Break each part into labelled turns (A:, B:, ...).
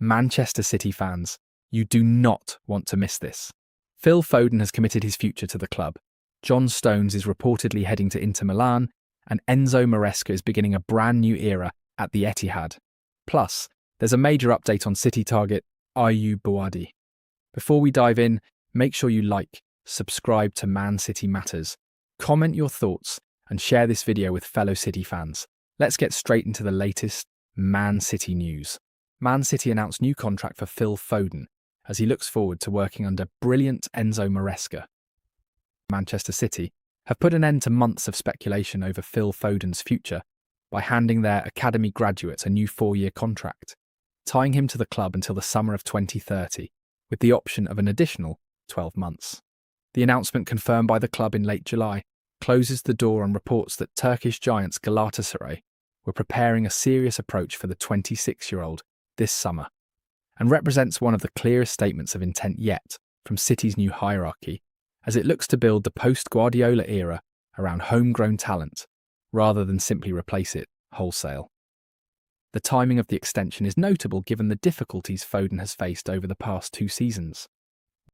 A: Manchester City fans, you do not want to miss this. Phil Foden has committed his future to the club. John Stones is reportedly heading to Inter Milan, and Enzo Maresca is beginning a brand new era at the Etihad. Plus, there's a major update on City target Ayyoub Bouaddi. Before we dive in, make sure you like, subscribe to Man City Matters, comment your thoughts, and share this video with fellow City fans. Let's get straight into the latest Man City news. Man City announced new contract for Phil Foden as he looks forward to working under brilliant Enzo Maresca. Manchester City have put an end to months of speculation over Phil Foden's future by handing their academy graduate a new 4-year contract, tying him to the club until the summer of 2030, with the option of an additional 12 months. The announcement, confirmed by the club in late July, closes the door on reports that Turkish giants Galatasaray were preparing a serious approach for the 26-year-old this summer, and represents one of the clearest statements of intent yet from City's new hierarchy, as it looks to build the post-Guardiola era around homegrown talent, rather than simply replace it wholesale. The timing of the extension is notable given the difficulties Foden has faced over the past 2 seasons.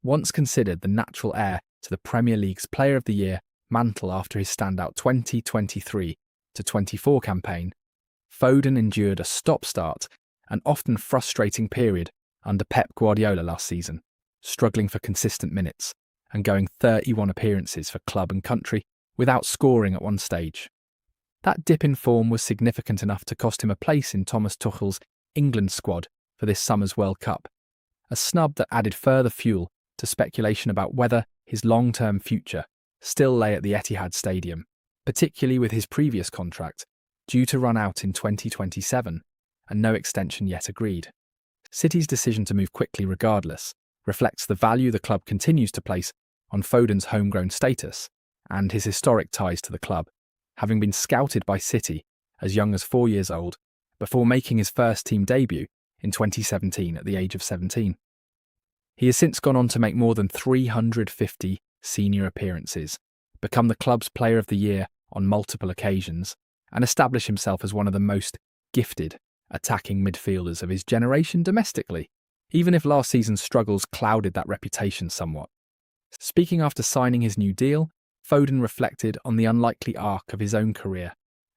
A: Once considered the natural heir to the Premier League's Player of the Year mantle after his standout 2023-24 campaign, Foden endured a stop-start and often frustrating period under Pep Guardiola last season, struggling for consistent minutes and going 31 appearances for club and country without scoring at one stage. That dip in form was significant enough to cost him a place in Thomas Tuchel's England squad for this summer's World Cup, a snub that added further fuel to speculation about whether his long-term future still lay at the Etihad Stadium, particularly with his previous contract due to run out in 2027 and no extension yet agreed. City's decision to move quickly regardless reflects the value the club continues to place on Foden's homegrown status and his historic ties to the club, having been scouted by City as young as 4 years old before making his first team debut in 2017 at the age of 17. He has since gone on to make more than 350 senior appearances, become the club's Player of the Year on multiple occasions, and establish himself as one of the most gifted attacking midfielders of his generation domestically, even if last season's struggles clouded that reputation somewhat. Speaking after signing his new deal, Foden reflected on the unlikely arc of his own career,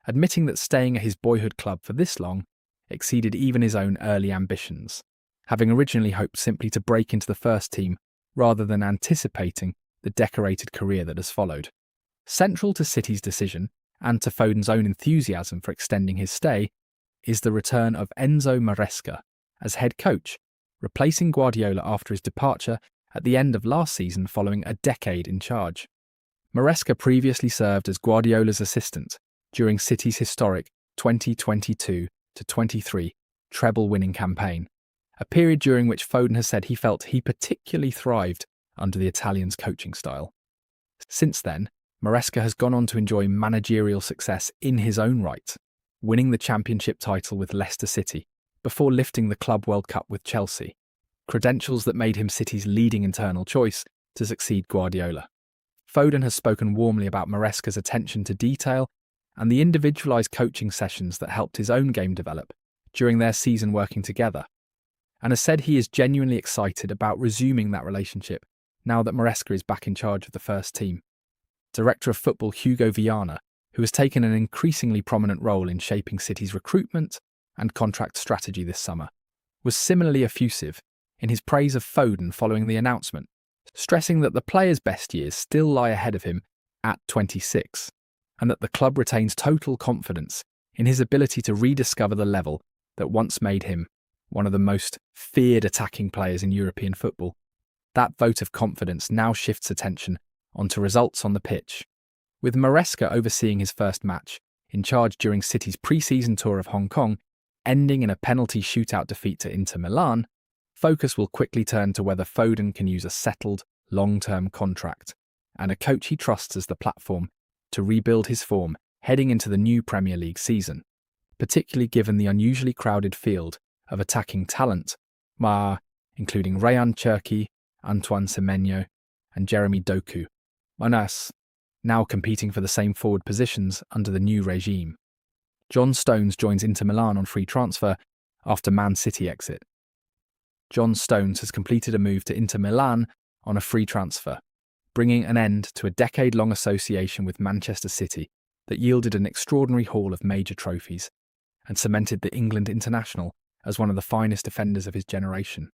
A: admitting that staying at his boyhood club for this long exceeded even his own early ambitions, having originally hoped simply to break into the first team rather than anticipating the decorated career that has followed. Central to City's decision, and to Foden's own enthusiasm for extending his stay, is the return of Enzo Maresca as head coach, replacing Guardiola after his departure at the end of last season following a decade in charge. Maresca previously served as Guardiola's assistant during City's historic 2022-23 treble-winning campaign, a period during which Foden has said he felt he particularly thrived under the Italian's coaching style. Since then, Maresca has gone on to enjoy managerial success in his own right, winning the championship title with Leicester City before lifting the Club World Cup with Chelsea, credentials that made him City's leading internal choice to succeed Guardiola. Foden has spoken warmly about Maresca's attention to detail and the individualised coaching sessions that helped his own game develop during their season working together, and has said he is genuinely excited about resuming that relationship now that Maresca is back in charge of the first team. Director of Football Hugo Viana, who has taken an increasingly prominent role in shaping City's recruitment and contract strategy this summer, was similarly effusive in his praise of Foden following the announcement, stressing that the player's best years still lie ahead of him at 26, and that the club retains total confidence in his ability to rediscover the level that once made him one of the most feared attacking players in European football. That vote of confidence now shifts attention onto results on the pitch, with Maresca overseeing his first match, in charge during City's pre-season tour of Hong Kong, ending in a penalty shootout defeat to Inter Milan. Focus will quickly turn to whether Foden can use a settled, long-term contract and a coach he trusts as the platform to rebuild his form heading into the new Premier League season, particularly given the unusually crowded field of attacking talent, including Rayan Cherki, Antoine Semenyo, and Jeremy Doku, Maresca now competing for the same forward positions under the new regime. John Stones joins Inter Milan on free transfer after Man City exit. John Stones has completed a move to Inter Milan on a free transfer, bringing an end to a decade-long association with Manchester City that yielded an extraordinary haul of major trophies and cemented the England international as one of the finest defenders of his generation.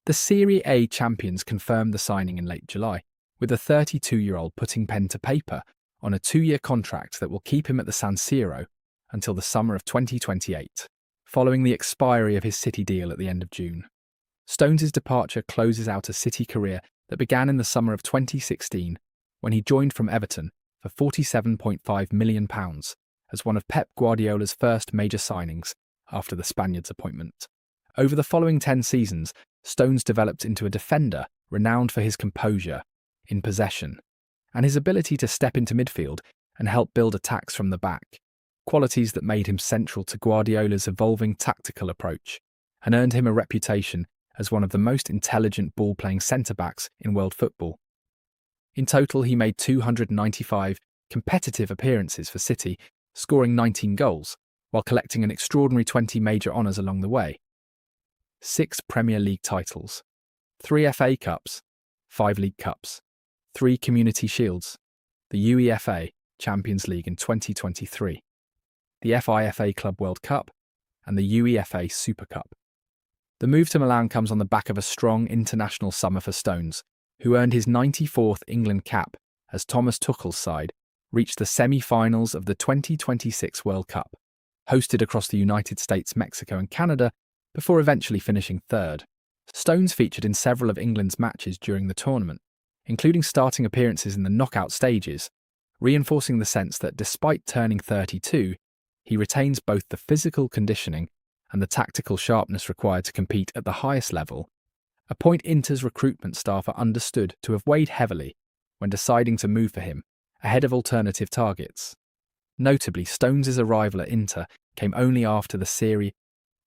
A: The Serie A champions confirmed the signing in late July, with the 32-year-old putting pen to paper on a 2-year contract that will keep him at the San Siro until the summer of 2028, following the expiry of his City deal at the end of June. Stones' departure closes out a City career that began in the summer of 2016 when he joined from Everton for £47.5 million as one of Pep Guardiola's first major signings after the Spaniard's appointment. Over the following 10 seasons, Stones developed into a defender renowned for his composure in possession and his ability to step into midfield and help build attacks from the back, qualities that made him central to Guardiola's evolving tactical approach and earned him a reputation as one of the most intelligent ball-playing centre-backs in world football. In total, he made 295 competitive appearances for City, scoring 19 goals, while collecting an extraordinary 20 major honours along the way. 6 Premier League titles, 3 FA Cups, 5 League Cups, 3 Community Shields, the UEFA Champions League in 2023, the FIFA Club World Cup, and the UEFA Super Cup. The move to Milan comes on the back of a strong international summer for Stones, who earned his 94th England cap as Thomas Tuchel's side reached the semi-finals of the 2026 World Cup, hosted across the United States, Mexico and Canada, before eventually finishing third. Stones featured in several of England's matches during the tournament, including starting appearances in the knockout stages, reinforcing the sense that despite turning 32, he retains both the physical conditioning and the tactical sharpness required to compete at the highest level, a point Inter's recruitment staff are understood to have weighed heavily when deciding to move for him ahead of alternative targets. Notably, Stones' arrival at Inter came only after the Serie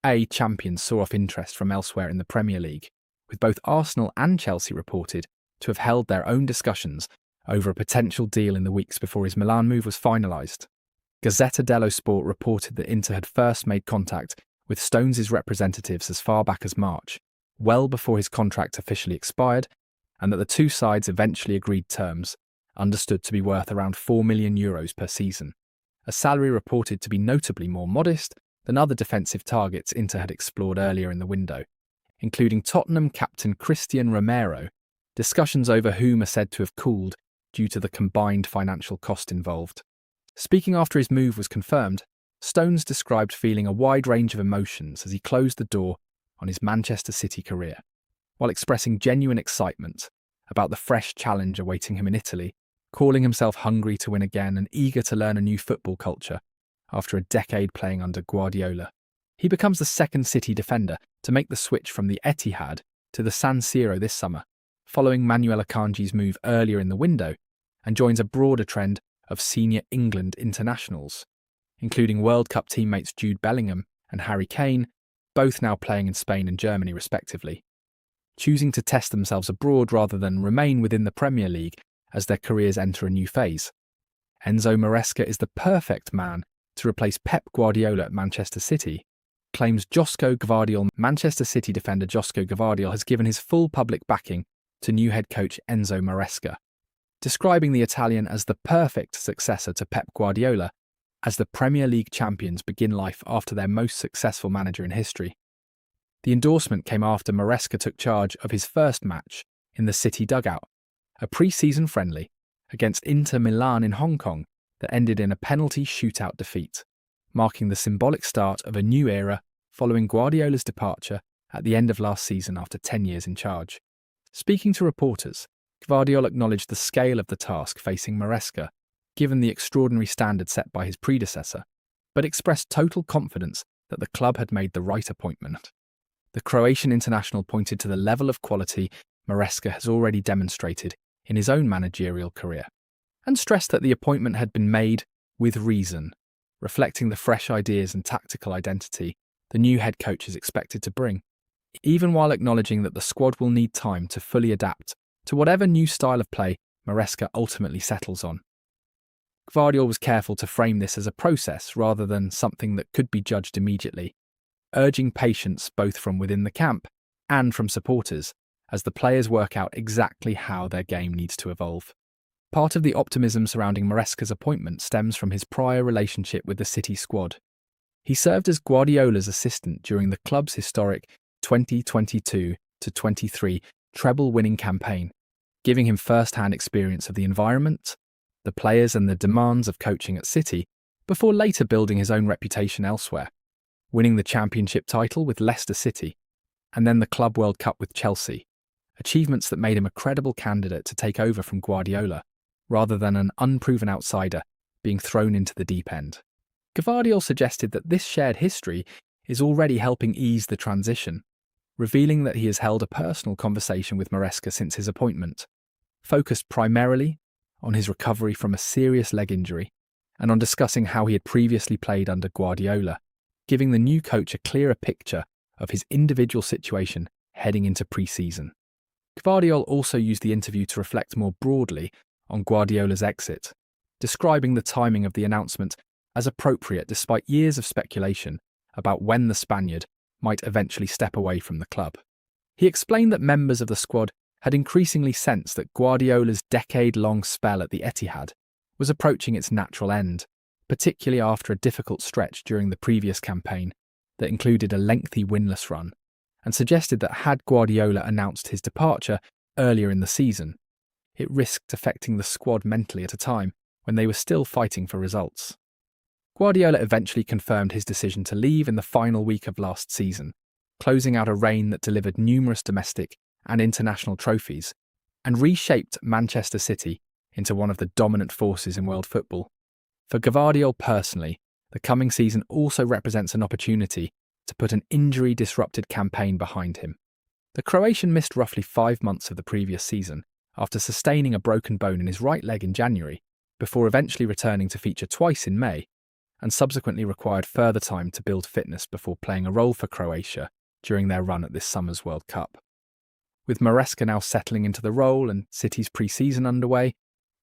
A: A champions saw off interest from elsewhere in the Premier League, with both Arsenal and Chelsea reported to have held their own discussions over a potential deal in the weeks before his Milan move was finalised. Gazzetta dello Sport reported that Inter had first made contact with Stones' representatives as far back as March, well before his contract officially expired, and that the two sides eventually agreed terms, understood to be worth around €4 million per season, a salary reported to be notably more modest than other defensive targets Inter had explored earlier in the window, including Tottenham captain Christian Romero, discussions over whom are said to have cooled due to the combined financial cost involved. Speaking after his move was confirmed, Stones described feeling a wide range of emotions as he closed the door on his Manchester City career, while expressing genuine excitement about the fresh challenge awaiting him in Italy, calling himself hungry to win again and eager to learn a new football culture after a decade playing under Guardiola. He becomes the second City defender to make the switch from the Etihad to the San Siro this summer, following Manuel Akanji's move earlier in the window, and joins a broader trend of senior England internationals, including World Cup teammates Jude Bellingham and Harry Kane, both now playing in Spain and Germany respectively, choosing to test themselves abroad rather than remain within the Premier League as their careers enter a new phase. Enzo Maresca is the perfect man to replace Pep Guardiola at Manchester City, claims Josko Gvardiol. Manchester City defender Josko Gvardiol has given his full public backing to new head coach Enzo Maresca, describing the Italian as the perfect successor to Pep Guardiola as the Premier League champions begin life after their most successful manager in history. The endorsement came after Maresca took charge of his first match in the City dugout, a pre-season friendly against Inter Milan in Hong Kong that ended in a penalty shootout defeat, marking the symbolic start of a new era following Guardiola's departure at the end of last season after 10 years in charge. Speaking to reporters, Gvardiol acknowledged the scale of the task facing Maresca, given the extraordinary standard set by his predecessor, but expressed total confidence that the club had made the right appointment. The Croatian international pointed to the level of quality Maresca has already demonstrated in his own managerial career, and stressed that the appointment had been made with reason, reflecting the fresh ideas and tactical identity the new head coach is expected to bring, even while acknowledging that the squad will need time to fully adapt to whatever new style of play Maresca ultimately settles on. Gvardiol was careful to frame this as a process rather than something that could be judged immediately, urging patience both from within the camp and from supporters, as the players work out exactly how their game needs to evolve. Part of the optimism surrounding Maresca'S appointment stems from his prior relationship with the City squad. He served as Guardiola's assistant during the club's historic 2022-23 treble-winning campaign, giving him first-hand experience of the environment, the players and the demands of coaching at City, before later building his own reputation elsewhere, winning the championship title with Leicester City, and then the Club World Cup with Chelsea, achievements that made him a credible candidate to take over from Guardiola, rather than an unproven outsider being thrown into the deep end. Gvardiol suggested that this shared history is already helping ease the transition, revealing that he has held a personal conversation with Maresca since his appointment, focused primarily on his recovery from a serious leg injury and on discussing how he had previously played under Guardiola, giving the new coach a clearer picture of his individual situation heading into pre-season. Gvardiol also used the interview to reflect more broadly on Guardiola's exit, describing the timing of the announcement as appropriate despite years of speculation about when the Spaniard might eventually step away from the club. He explained that members of the squad had increasingly sensed that Guardiola's decade-long spell at the Etihad was approaching its natural end, particularly after a difficult stretch during the previous campaign that included a lengthy winless run, and suggested that had Guardiola announced his departure earlier in the season, it risked affecting the squad mentally at a time when they were still fighting for results. Guardiola eventually confirmed his decision to leave in the final week of last season, closing out a reign that delivered numerous domestic and international trophies and reshaped Manchester City into one of the dominant forces in world football. For Gvardiol personally, the coming season also represents an opportunity to put an injury-disrupted campaign behind him. The Croatian missed roughly 5 months of the previous season after sustaining a broken bone in his right leg in January, before eventually returning to feature twice in May, and subsequently required further time to build fitness before playing a role for Croatia during their run at this summer's World Cup. With Maresca now settling into the role and City's pre-season underway,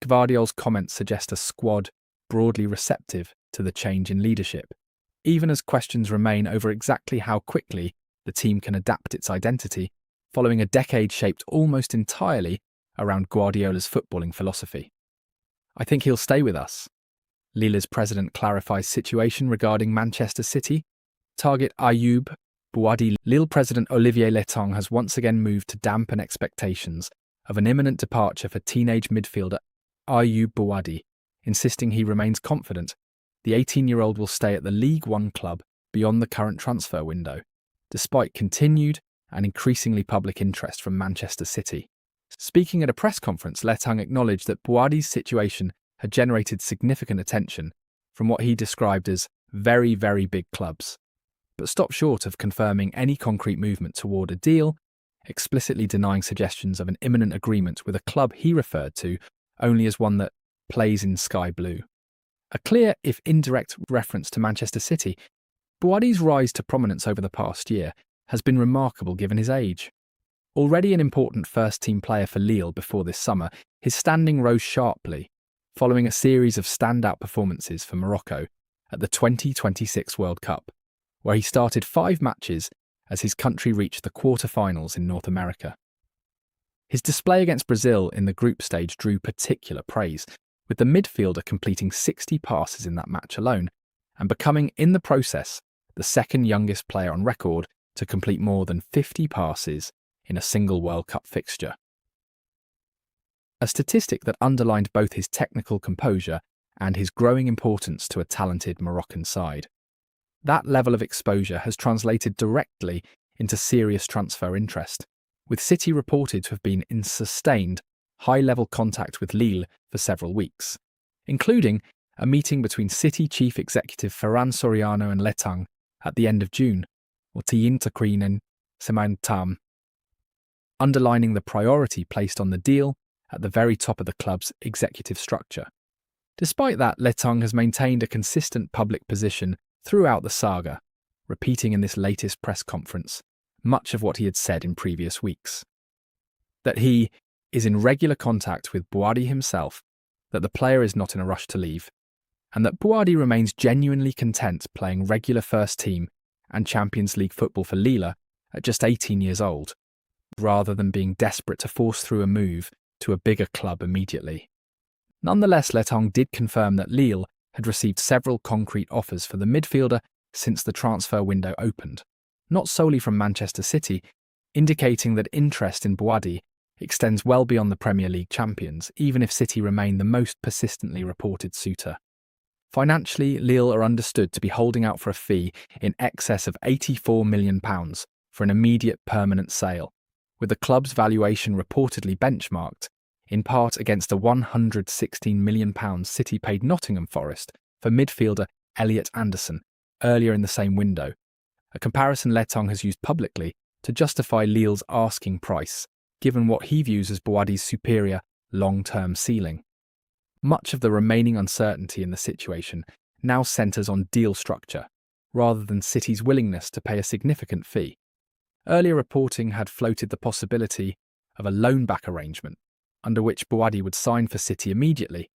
A: Gvardiol's comments suggest a squad broadly receptive to the change in leadership, even as questions remain over exactly how quickly the team can adapt its identity following a decade shaped almost entirely around Guardiola's footballing philosophy. "I think he'll stay with us." Lille's president clarifies situation regarding Manchester City. Target Ayyoub Bouaddi. Lille president Olivier Létang has once again moved to dampen expectations of an imminent departure for teenage midfielder Ayyoub Bouaddi, insisting he remains confident the 18-year-old will stay at the League One club beyond the current transfer window, despite continued and increasingly public interest from Manchester City. Speaking at a press conference, Létang acknowledged that Bouaddi's situation had generated significant attention from what he described as very, very big clubs, but stopped short of confirming any concrete movement toward a deal, explicitly denying suggestions of an imminent agreement with a club he referred to only as one that plays in sky blue. A clear, if indirect, reference to Manchester City, Bouaddi's rise to prominence over the past year has been remarkable given his age. Already an important first-team player for Lille before this summer, his standing rose sharply following a series of standout performances for Morocco at the 2026 World Cup, where he started 5 matches as his country reached the quarter-finals in North America. His display against Brazil in the group stage drew particular praise, with the midfielder completing 60 passes in that match alone and becoming, in the process, the second youngest player on record to complete more than 50 passes in a single World Cup fixture. A statistic that underlined both his technical composure and his growing importance to a talented Moroccan side. That level of exposure has translated directly into serious transfer interest, with City reported to have been in sustained, high-level contact with Lille for several weeks, including a meeting between City chief executive Ferran Soriano and Létang at the end of June, or Tiintakrinen Semantam, underlining the priority placed on the deal at the very top of the club's executive structure. Despite that, Létang has maintained a consistent public position throughout the saga, repeating in this latest press conference much of what he had said in previous weeks. That he is in regular contact with Bouaddi himself, that the player is not in a rush to leave, and that Bouaddi remains genuinely content playing regular first team and Champions League football for Lille at just 18 years old, rather than being desperate to force through a move to a bigger club immediately. Nonetheless, Létang did confirm that Lille had received several concrete offers for the midfielder since the transfer window opened, not solely from Manchester City, indicating that interest in Bouaddi extends well beyond the Premier League champions, even if City remain the most persistently reported suitor. Financially, Lille are understood to be holding out for a fee in excess of £84 million for an immediate permanent sale, with the club's valuation reportedly benchmarked, in part against a £116 million City paid Nottingham Forest for midfielder Elliot Anderson earlier in the same window, a comparison Létang has used publicly to justify Lille's asking price, given what he views as Bouaddi's superior long-term ceiling. Much of the remaining uncertainty in the situation now centres on deal structure, rather than City's willingness to pay a significant fee. Earlier reporting had floated the possibility of a loan-back arrangement, under which Bouaddi would sign for City immediately,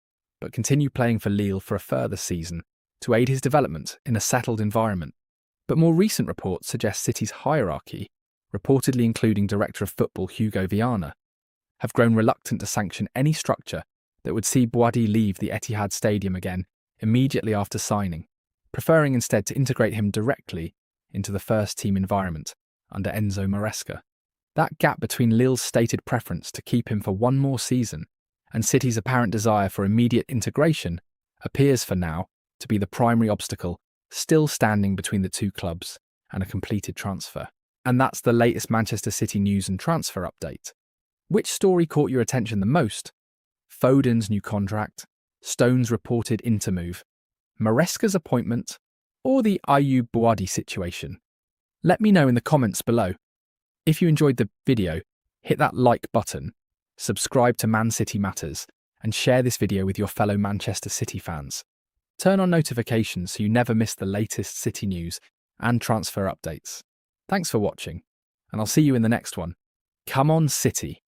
A: but continue playing for Lille for a further season to aid his development in a settled environment. But more recent reports suggest City's hierarchy, reportedly including Director of Football Hugo Viana, have grown reluctant to sanction any structure that would see Bouaddi leave the Etihad Stadium again immediately after signing, preferring instead to integrate him directly into the first-team environment under Enzo Maresca. That gap between Lille's stated preference to keep him for one more season and City's apparent desire for immediate integration appears for now to be the primary obstacle still standing between the two clubs and a completed transfer. And that's the latest Manchester City news and transfer update. Which story caught your attention the most? Foden's new contract, Stone's reported Inter move, Maresca's appointment, or the Ayyoub Bouaddi situation? Let me know in the comments below. If you enjoyed the video, hit that like button, subscribe to Man City Matters, and share this video with your fellow Manchester City fans. Turn on notifications so you never miss the latest City news and transfer updates. Thanks for watching, and I'll see you in the next one. Come on, City!